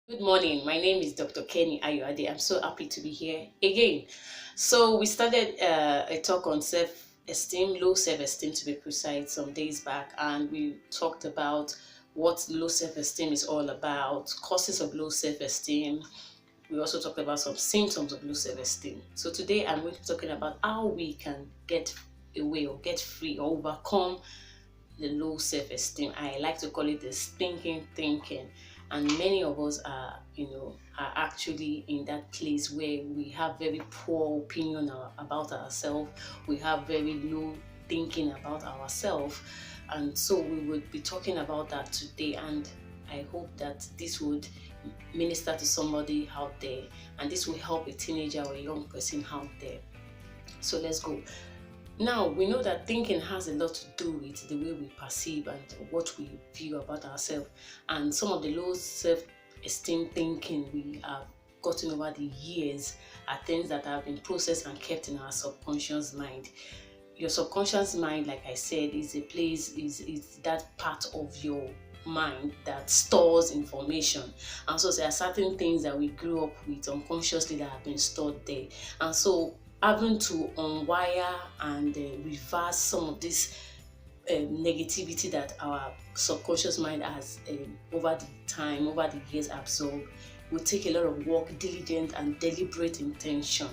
Good morning. My name is Dr. Kenny Ayoade. I'm so happy to be here again. So we started a talk on self-esteem, low self-esteem to be precise, some days back, and we talked about what low self-esteem is all about, causes of low self-esteem. We also talked about some symptoms of low self-esteem. So today I'm going to be talking about how we can get away or get free or overcome the low self-esteem. I like to call it the stinking thinking. And many of us are actually in that place where we have very poor opinion about ourselves. We have very low thinking about ourselves. And so we would be talking about that today. And I hope that this would minister to somebody out there. And this will help a teenager or a young person out there. So let's go. Now, we know that thinking has a lot to do with the way we perceive and what we view about ourselves. And some of the low self-esteem thinking we have gotten over the years are things that have been processed and kept in our subconscious mind. Your subconscious mind, like I said, is a place, is that part of your mind that stores information. And so there are certain things that we grew up with unconsciously that have been stored there. And so having to unwire and reverse some of this negativity that our subconscious mind has over the time, over the years absorbed, will take a lot of work, diligent and deliberate intention.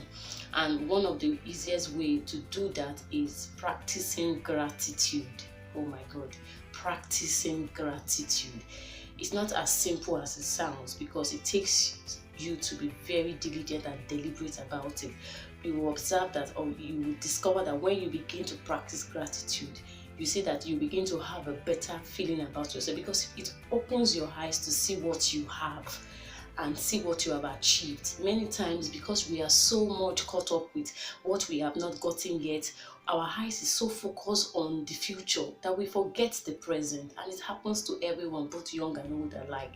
And one of the easiest way to do that is practicing gratitude. Oh my God, practicing gratitude. It's not as simple as it sounds because it takes you to be very diligent and deliberate about it. You will observe that, or you will discover that when you begin to practice gratitude, you see that you begin to have a better feeling about yourself because it opens your eyes to see what you have and see what you have achieved. Many times, because we are so much caught up with what we have not gotten yet, our eyes is so focused on the future that we forget the present. And it happens to everyone, both young and old alike.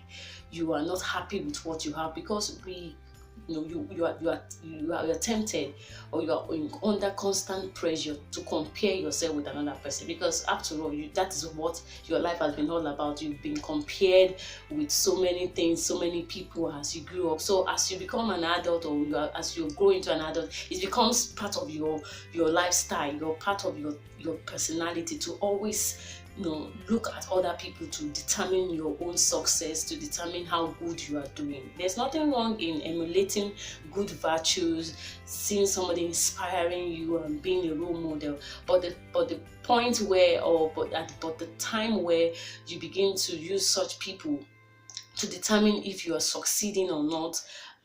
You are not happy with what you have because you are tempted, or you are under constant pressure to compare yourself with another person, because after all, that is what your life has been all about. You've been compared with so many things, so many people as you grew up. So as you become an adult, or as you grow into an adult, it becomes part of your lifestyle, your part of your personality to always look at other people to determine your own success, to determine how good you are doing. There's nothing wrong in emulating good virtues, seeing somebody inspiring you and being a role model, but the point where, but the time where you begin to use such people to determine if you are succeeding or not,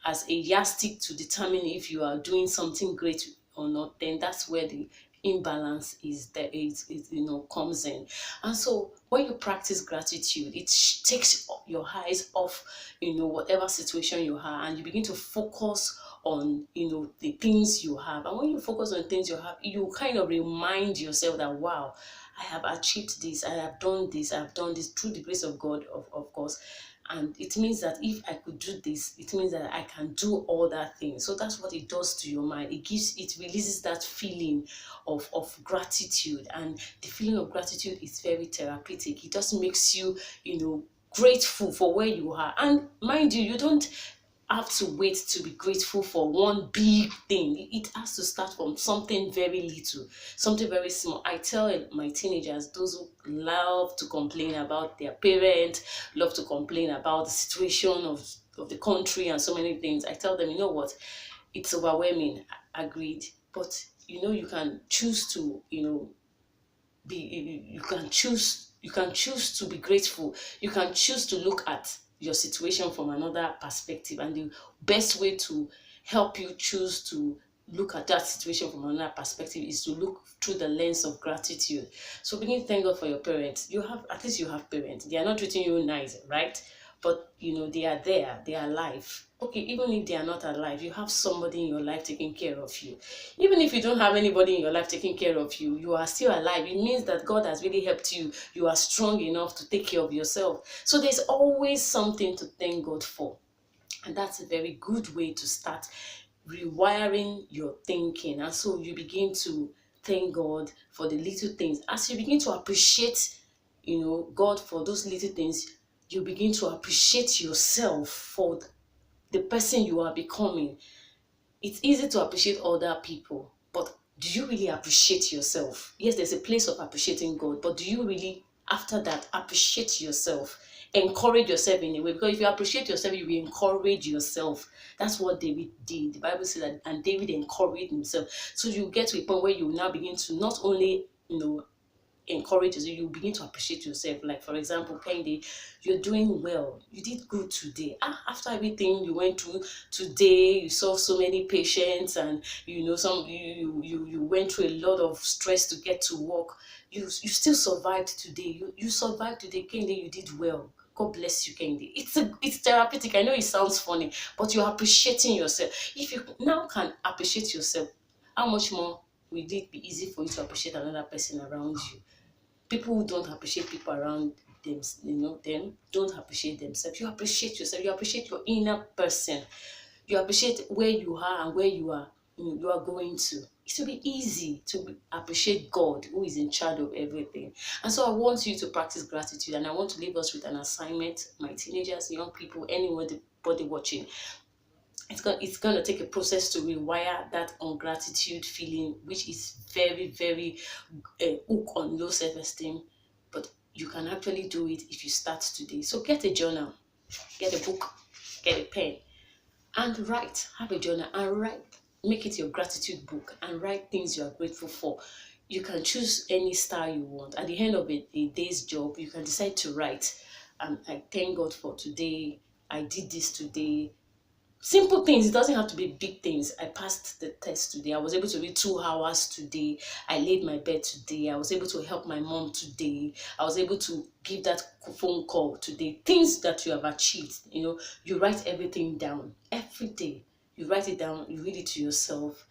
as a yardstick to determine if you are doing something great or not, then that's where the imbalance is there, comes in. And so when you practice gratitude, it takes your eyes off whatever situation you are, and you begin to focus on the things you have. And when you focus on things you have, you kind of remind yourself that, wow, I have achieved this, I have done this, I have done this through the grace of God, of course. And it means that if I could do this, it means that I can do all that thing. So that's what it does to your mind. It releases that feeling of gratitude. And the feeling of gratitude is very therapeutic. It just makes you, grateful for where you are. And mind you, you don't have to wait to be grateful for one big thing. It has to start from something very little, something very small. I tell my teenagers, those who love to complain about their parents, love to complain about the situation of the country and so many things, I tell them, you know what, it's overwhelming, agreed, but you can choose to you can choose to be grateful. You can choose to look at your situation from another perspective, and the best way to help you choose to look at that situation from another perspective is to look through the lens of gratitude. So begin to thank God for your parents. At least you have parents. They are not treating you nice, right? But they are there, they are alive. Okay, even if they are not alive, you have somebody in your life taking care of you. Even if you don't have anybody in your life taking care of you, you are still alive. It means that God has really helped you. You are strong enough to take care of yourself. So there's always something to thank God for. And that's a very good way to start rewiring your thinking. And so you begin to thank God for the little things. As you begin to appreciate God for those little things, You begin to appreciate yourself for the person you are becoming. It's easy to appreciate other people, but do you really appreciate yourself? Yes, there's a place of appreciating God, but do you really, after that, appreciate yourself? Encourage yourself in a way, because if you appreciate yourself, you will encourage yourself. That's what David did. The Bible says that, and David encouraged himself. So you get to a point where you now begin to not only, encourages you, you begin to appreciate yourself. Like, for example, Kendi, you're doing well, you did good today. After everything you went through today, you saw so many patients, and you went through a lot of stress to get to work. You still survived today. You survived today, Kendi. You did well. God bless you, Kendi. It's therapeutic. I know it sounds funny, but you're appreciating yourself. If you now can appreciate yourself, how much more will it be easy for you to appreciate another person around you? People who don't appreciate people around them, them don't appreciate themselves. You appreciate yourself. You appreciate your inner person. You appreciate where you are and where you are going to. It will be easy to appreciate God, who is in charge of everything. And so I want you to practice gratitude, and I want to leave us with an assignment, my teenagers, young people, anybody watching. It's going to take a process to rewire that ungratitude feeling, which is very, very hook on low self-esteem. But you can actually do it if you start today. So get a journal, get a book, get a pen, and write. Have a journal and write. Make it your gratitude book and write things you are grateful for. You can choose any style you want. At the end of a day's job, you can decide to write. I thank God for today. I did this today. Simple things. It doesn't have to be big things. I passed the test today. I was able to read 2 hours today. I laid my bed today. I was able to help my mom today. I was able to give that phone call today. Things that you have achieved. You write everything down every day. You write it down. You read it to yourself.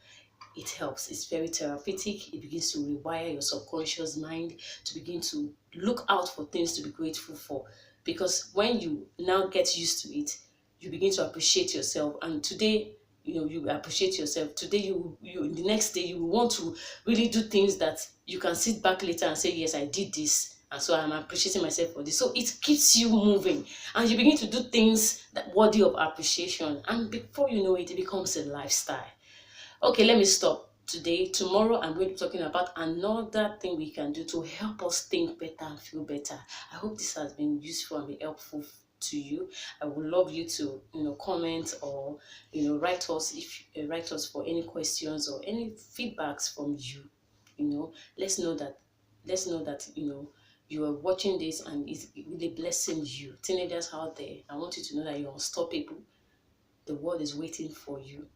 It helps. It's very therapeutic. It begins to rewire your subconscious mind to begin to look out for things to be grateful for. Because when you now get used to it, you begin to appreciate yourself. And today, you appreciate yourself. Today, the next day, you want to really do things that you can sit back later and say, yes, I did this. And so I'm appreciating myself for this. So it keeps you moving, and you begin to do things that worthy of appreciation. And before you know it, it becomes a lifestyle. Okay, let me stop today. Tomorrow, I'm going to be talking about another thing we can do to help us think better and feel better. I hope this has been useful and be helpful to you. I would love you to, comment or, write us for any questions or any feedbacks from you. Let's know that, you are watching this and it's really blessing you. Teenagers out there, I want you to know that you're unstoppable. The world is waiting for you.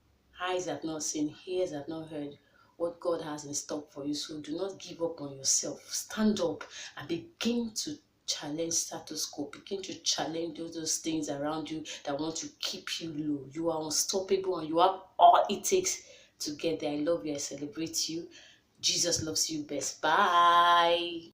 Eyes have not seen, ears have not heard what God has in stock for you. So do not give up on yourself. Stand up and begin to challenge status quo. Begin to challenge those things around you that want to keep you low. You are unstoppable and you have all it takes to get there. I love you. I celebrate you. Jesus loves you best. Bye.